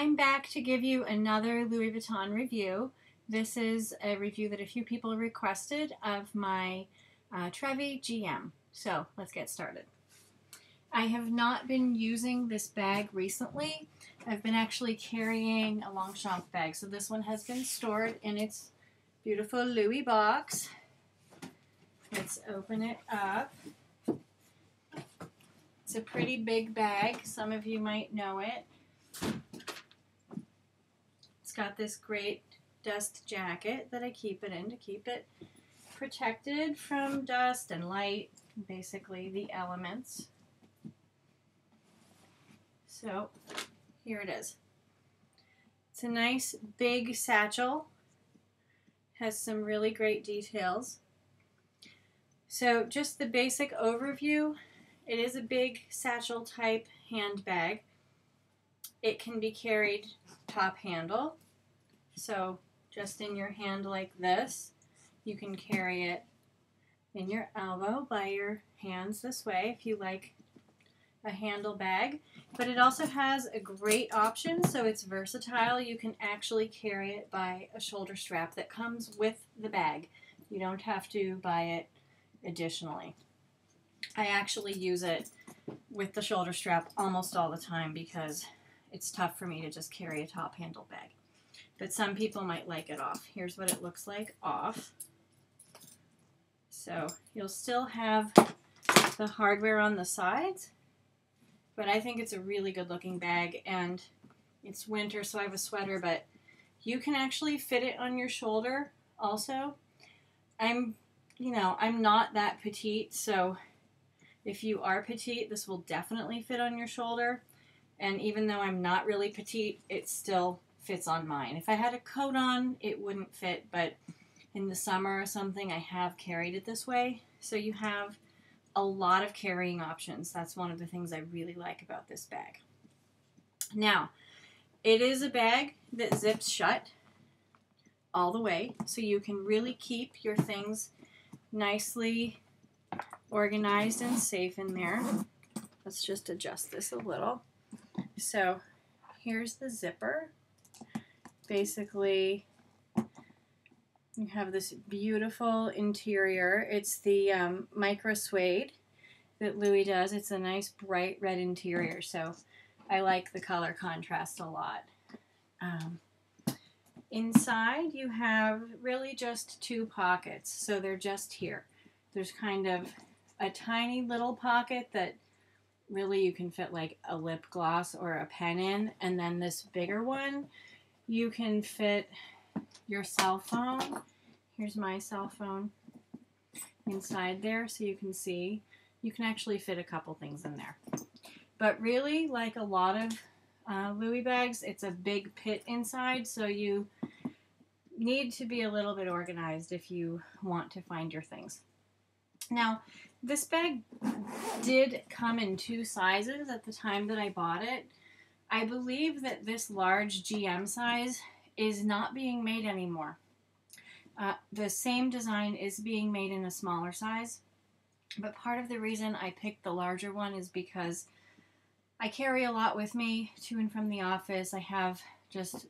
I'm back to give you another Louis Vuitton review. This is a review that a few people requested of my Trevi GM. So let's get started. I have not been using this bag recently. I've been actually carrying a Longchamp bag. So this one has been stored in its beautiful Louis box. Let's open it up. It's a pretty big bag. Some of you might know it. It's got this great dust jacket that I keep it in to keep it protected from dust and light, basically the elements. So here it is. It's a nice big satchel. Has some really great details. So just the basic overview, it is a big satchel type handbag. It can be carried top handle. So just in your hand like this, you can carry it in your elbow by your hands this way if you like a handle bag. But it also has a great option, so it's versatile. You can actually carry it by a shoulder strap that comes with the bag. You don't have to buy it additionally. I actually use it with the shoulder strap almost all the time because it's tough for me to just carry a top handle bag. But some people might like it off. Here's what it looks like off. So you'll still have the hardware on the sides, but I think it's a really good looking bag, and it's winter so I have a sweater, but you can actually fit it on your shoulder also. I'm not that petite, so if you are petite, this will definitely fit on your shoulder. And even though I'm not really petite, it still fits on mine. If I had a coat on, it wouldn't fit, but in the summer or something, I have carried it this way. So you have a lot of carrying options. That's one of the things I really like about this bag. Now, it is a bag that zips shut all the way, so you can really keep your things nicely organized and safe in there. Let's just adjust this a little. So here's the zipper. Basically, you have this beautiful interior. It's the micro suede that Louis does. It's a nice bright red interior, so I like the color contrast a lot. Inside you have really just two pockets, so they're just here. There's kind of a tiny little pocket that really you can fit like a lip gloss or a pen in, and then this bigger one you can fit your cell phone. Here's my cell phone inside there, so you can see. You can actually fit a couple things in there. But really, like a lot of Louis bags, it's a big pit inside, so you need to be a little bit organized if you want to find your things. Now, this bag did come in two sizes at the time that I bought it. I believe that this large GM size is not being made anymore. The same design is being made in a smaller size, but part of the reason I picked the larger one is because I carry a lot with me to and from the office. I have just,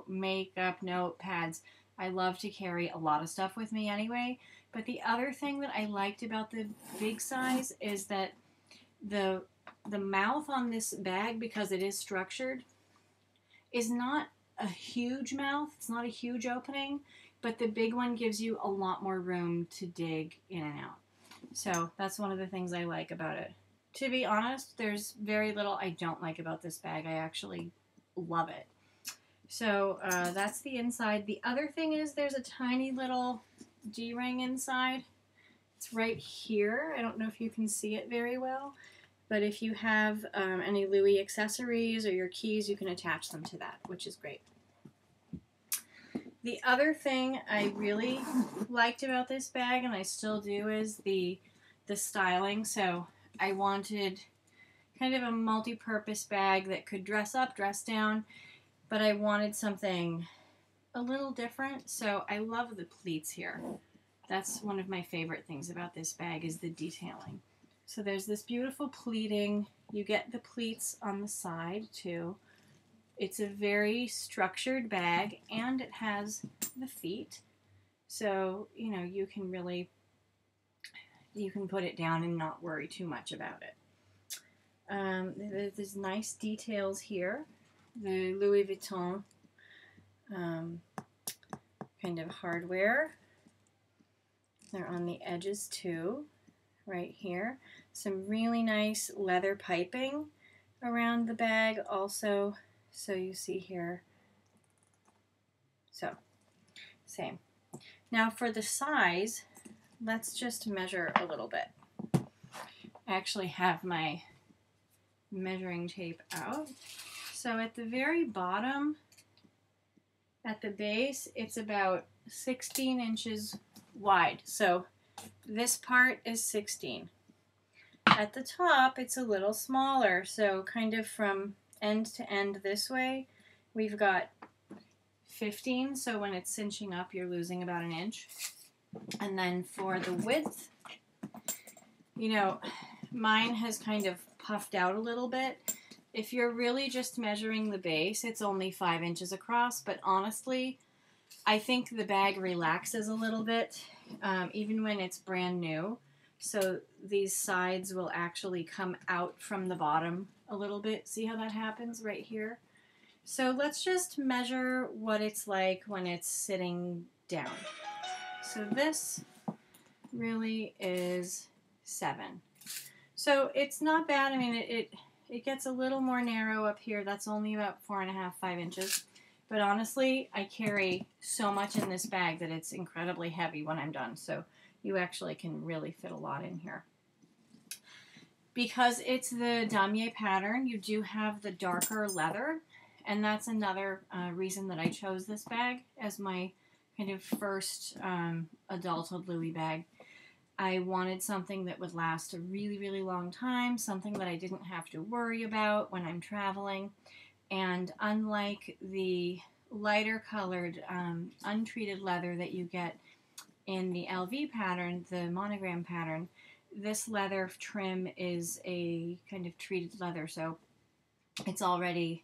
makeup, notepads. I love to carry a lot of stuff with me anyway. But the other thing that I liked about the big size is that the mouth on this bag, because it is structured, is not a huge mouth. It's not a huge opening, but the big one gives you a lot more room to dig in and out. So that's one of the things I like about it. To be honest, there's very little I don't like about this bag. I actually love it. So that's the inside. The other thing is there's a tiny little D-ring inside. It's right here. I don't know if you can see it very well, but if you have any Louis accessories or your keys, you can attach them to that, which is great. The other thing I really liked about this bag, and I still do, is the styling. So I wanted kind of a multi-purpose bag that could dress up, dress down, but I wanted something a little different. So I love the pleats here. That's one of my favorite things about this bag, is the detailing. So there's this beautiful pleating. You get the pleats on the side too. It's a very structured bag, and it has the feet. So, you know, you can put it down and not worry too much about it. There's nice details here. The Louis Vuitton kind of hardware. They're on the edges too, right here. Some really nice leather piping around the bag also. So you see here. So, same. Now for the size, let's just measure a little bit. I actually have my measuring tape out. So at the very bottom, at the base, it's about 16 inches wide. So this part is 16. At the top, it's a little smaller. So kind of from end to end this way, we've got 15. So when it's cinching up, you're losing about an inch. And then for the width, you know, mine has kind of puffed out a little bit. If you're really just measuring the base, it's only 5 inches across, but honestly, I think the bag relaxes a little bit, even when it's brand new. So these sides will actually come out from the bottom a little bit. See how that happens right here? So let's just measure what it's like when it's sitting down. So this really is 7. So it's not bad. I mean, it gets a little more narrow up here. That's only about 4.5, 5 inches. But honestly, I carry so much in this bag that it's incredibly heavy when I'm done. So you actually can really fit a lot in here. Because it's the Damier pattern, you do have the darker leather. And that's another reason that I chose this bag as my kind of first adulthood Louis bag. I wanted something that would last a really, really long time, something that I didn't have to worry about when I'm traveling. And unlike the lighter colored, untreated leather that you get in the LV pattern, the Monogram pattern, this leather trim is a kind of treated leather, so it's already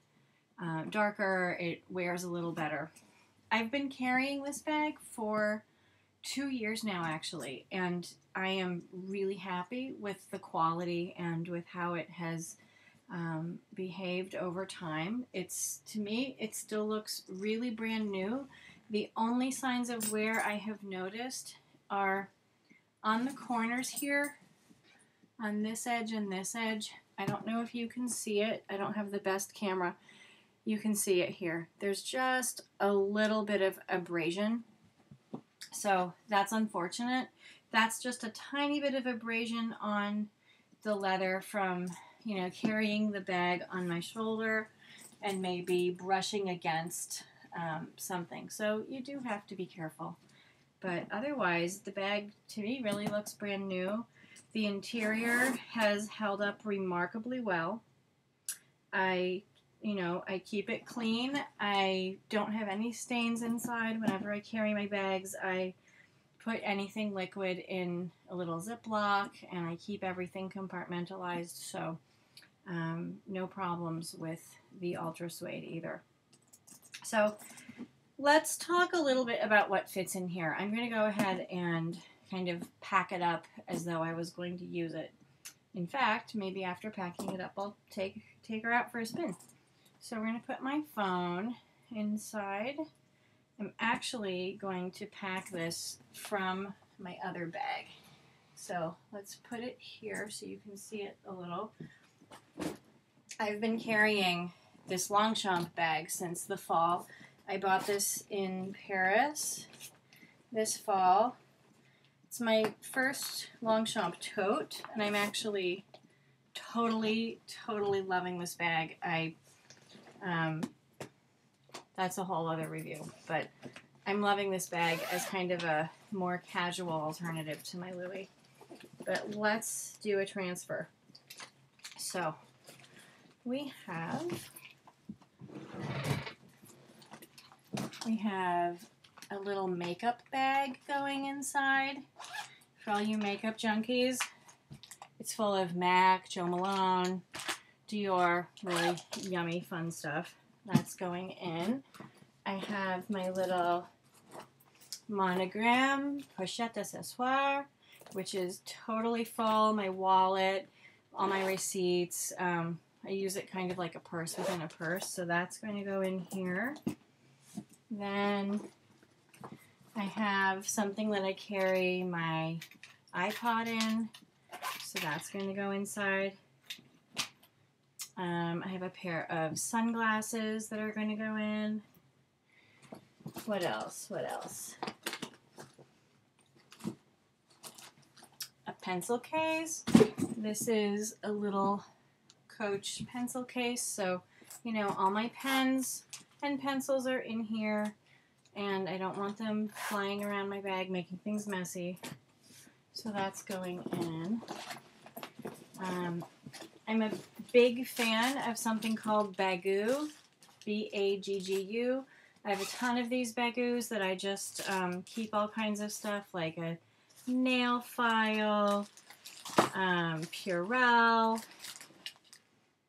darker, it wears a little better. I've been carrying this bag for 2 years now, actually, and I am really happy with the quality and with how it has behaved over time. To me, it still looks really brand new. The only signs of wear I have noticed are on the corners here, on this edge and this edge. I don't know if you can see it. I don't have the best camera. You can see it here. There's just a little bit of abrasion. So that's unfortunate. That's just a tiny bit of abrasion on the leather from, you know, carrying the bag on my shoulder and maybe brushing against something. So you do have to be careful. But otherwise, the bag to me really looks brand new. The interior has held up remarkably well. I keep it clean. I don't have any stains inside. Whenever I carry my bags, I put anything liquid in a little Ziploc, and I keep everything compartmentalized, so no problems with the Ultra Suede either. So let's talk a little bit about what fits in here. I'm going to go ahead and kind of pack it up as though I was going to use it. In fact, maybe after packing it up, I'll take her out for a spin. So we're going to put my phone inside. I'm actually going to pack this from my other bag. So let's put it here so you can see it a little. I've been carrying this Longchamp bag since the fall. I bought this in Paris this fall. It's my first Longchamp tote, and I'm actually totally loving this bag. That's a whole other review, but I'm loving this bag as kind of a more casual alternative to my Louis. But let's do a transfer. So we have a little makeup bag going inside for all you makeup junkies. It's full of MAC, Jo Malone, Dior, really yummy, fun stuff. That's going in. I have my little Monogram Pochette Accessoires, which is totally full. My wallet, all my receipts. I use it kind of like a purse within a purse, so that's going to go in here. Then I have something that I carry my iPod in, so that's going to go inside. I have a pair of sunglasses that are going to go in. What else? What else? A pencil case. This is a little Coach pencil case, so you know all my pens and pencils are in here, and I don't want them flying around my bag making things messy, so that's going in. I'm a big fan of something called Baggu, B-A-G-G-U. I have a ton of these Baggus that I just keep all kinds of stuff, like a nail file, Purell,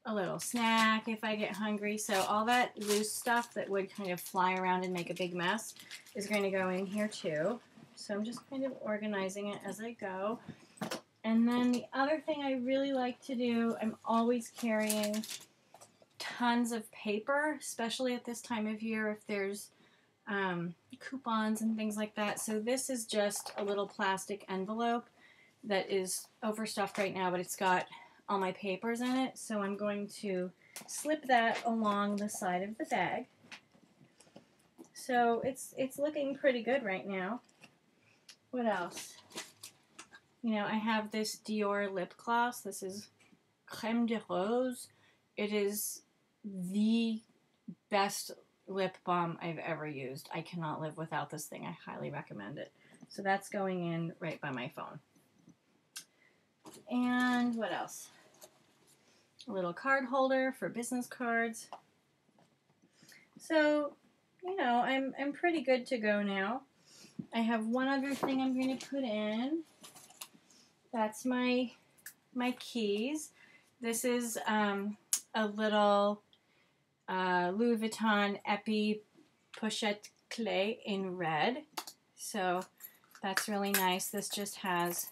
a little snack if I get hungry. So all that loose stuff that would kind of fly around and make a big mess is going to go in here too. So I'm just kind of organizing it as I go. And then the other thing I really like to do, I'm always carrying tons of paper, especially at this time of year if there's coupons and things like that. So this is just a little plastic envelope that is overstuffed right now, but it's got all my papers in it. So I'm going to slip that along the side of the bag. So it's looking pretty good right now. What else? You know, I have this Dior lip gloss. This is Crème de Rose. It is the best lip balm I've ever used. I cannot live without this thing. I highly recommend it. So that's going in right by my phone. And what else? A little card holder for business cards. So, you know, I'm pretty good to go now. I have one other thing I'm going to put in. That's my keys. This is a little Louis Vuitton Epi Pochette Clé in red. So that's really nice. This just has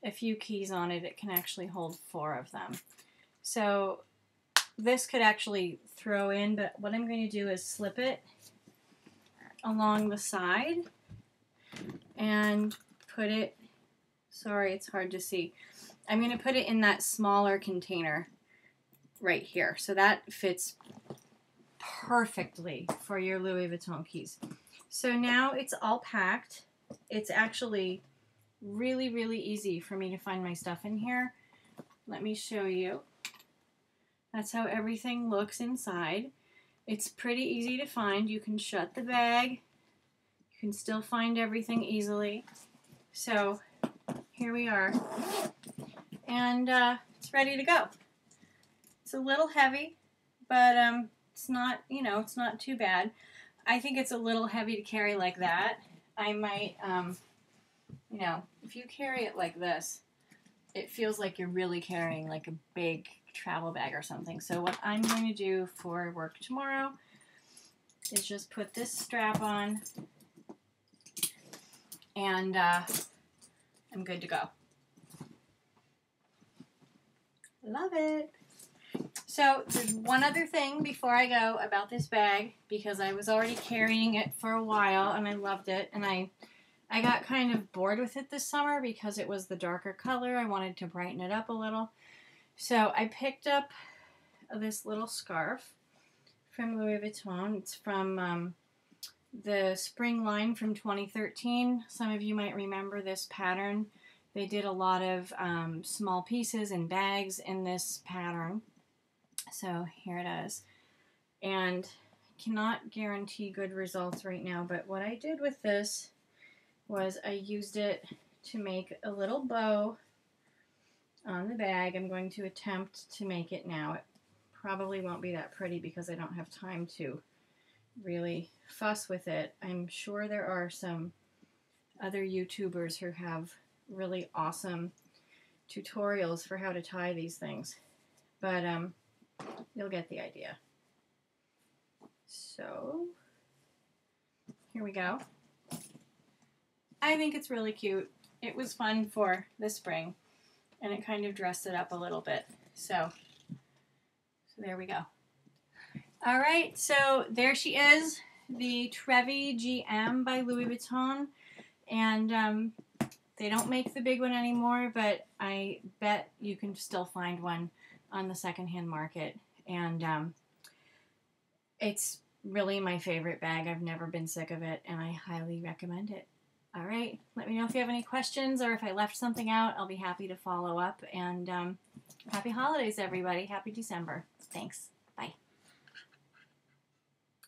a few keys on it. It can actually hold 4 of them. So this could actually throw in, but what I'm going to do is slip it along the side and put it, sorry, it's hard to see. I'm going to put it in that smaller container right here. So that fits perfectly for your Louis Vuitton keys. So now it's all packed. It's actually really, really easy for me to find my stuff in here. Let me show you. That's how everything looks inside. It's pretty easy to find. You can shut the bag. You can still find everything easily. So here we are. And it's ready to go. It's a little heavy, but it's not, you know, it's not too bad. I think it's a little heavy to carry like that. I might, you know, if you carry it like this, it feels like you're really carrying like a big travel bag or something. So what I'm going to do for work tomorrow is just put this strap on and I'm good to go. Love it. So there's one other thing before I go about this bag, because I was already carrying it for a while and I loved it, and I got kind of bored with it this summer because it was the darker color. I wanted to brighten it up a little. So I picked up this little scarf from Louis Vuitton. It's from the spring line from 2013. Some of you might remember this pattern. They did a lot of small pieces and bags in this pattern. So here it is. And I cannot guarantee good results right now, but what I did with this was I used it to make a little bow on the bag. I'm going to attempt to make it now. It probably won't be that pretty because I don't have time to really fuss with it. I'm sure there are some other YouTubers who have really awesome tutorials for how to tie these things, but you'll get the idea. So here we go. I think it's really cute. It was fun for the spring, and it kind of dressed it up a little bit. So there we go. All right, so there she is, the Trevi GM by Louis Vuitton. And they don't make the big one anymore, but I bet you can still find one on the secondhand market. And it's really my favorite bag. I've never been sick of it, and I highly recommend it. All right, let me know if you have any questions or if I left something out. I'll be happy to follow up. And happy holidays, everybody. Happy December. Thanks. Bye.